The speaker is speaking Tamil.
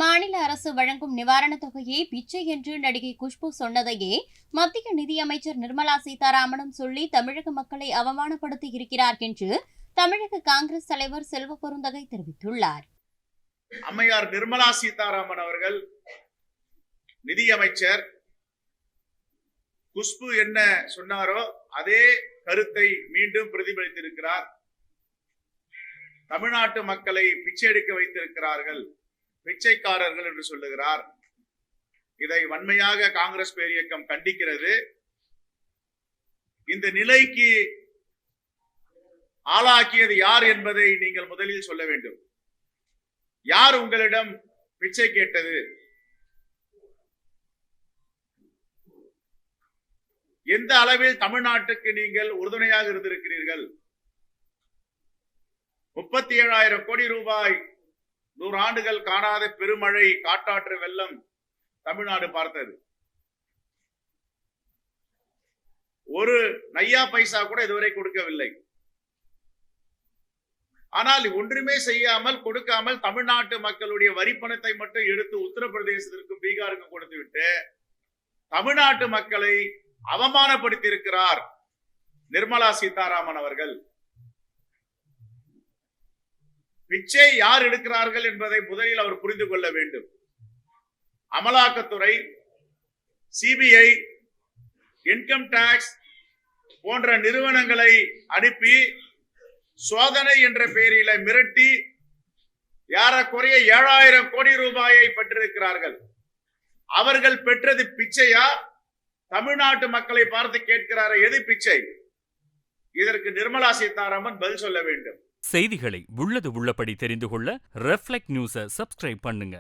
மாநில அரசு வழங்கும் நிவாரணத் தொகையை பிச்சை என்று நடிகை குஷ்பு சொன்னதையே மத்திய நிதியமைச்சர் நிர்மலா சீதாராமனும் சொல்லி தமிழக மக்களை அவமானப்படுத்தி இருக்கிறார் என்று தமிழக காங்கிரஸ் தலைவர் செல்வ பெருந்தகை தெரிவித்துள்ளார். அம்மையார் நிர்மலா சீதாராமன் அவர்கள் நிதியமைச்சர் குஷ்பு என்ன சொன்னாரோ அதே கருத்தை மீண்டும் பிரதிபலித்திருக்கிறார். தமிழ்நாட்டு மக்களை பிச்சை எடுக்க வைத்திருக்கிறார்கள், பிச்சைக்காரர்கள் என்று சொல்லுகிறார். இதை வன்மையாக காங்கிரஸ் பேரியக்கம் கண்டிக்கிறது. இந்த நிலைக்கு ஆளாக்கியது யார் என்பதை நீங்கள் முதலில் சொல்ல வேண்டும். யார் உங்களிடம் பிச்சை கேட்டது? எந்த அளவில் தமிழ்நாட்டுக்கு நீங்கள் உறுதுணையாக இருந்திருக்கிறீர்கள்? 37,000 கோடி ரூபாய் 100 ஆண்டுகள் காணாத பெருமழை, காட்டாற்று வெள்ளம் தமிழ்நாடு பார்த்தது. ஒரு நையா பைசா கூட இதுவரை கொடுக்கவில்லை. ஆனால் ஒன்றுமே செய்யாமல் கொடுக்காமல் தமிழ்நாட்டு மக்களுடைய வரிப்பணத்தை மட்டும் எடுத்து உத்தரப்பிரதேசத்திற்கும் பீகாருக்கும் கொடுத்து விட்டு தமிழ்நாட்டு மக்களை அவமானப்படுத்தி இருக்கிறார் நிர்மலா சீதாராமன் அவர்கள். பிச்சை யார் எடுக்கிறார்கள் என்பதை முதலில் அவர் புரிந்து கொள்ள வேண்டும். அமலாக்கத்துறை, சிபிஐ, இன்கம் டாக்ஸ் போன்ற நிறுவனங்களை அனுப்பி சோதனை என்ற பெயரில மிரட்டி ஏறக்குறைய 7,000 கோடி ரூபாயை பெற்றிருக்கிறார்கள். அவர்கள் பெற்றது பிச்சையா? தமிழ்நாட்டு மக்களை பார்த்து கேட்கிறார், எது பிச்சை? இதற்கு நிர்மலா சீதாராமன் பதில் சொல்ல வேண்டும். செய்திகளை உள்ளது உள்ளபடி தெரிந்து கொள்ள ரெஃப்ளெக்ட் நியூஸை சப்ஸ்கிரைப் பண்ணுங்க.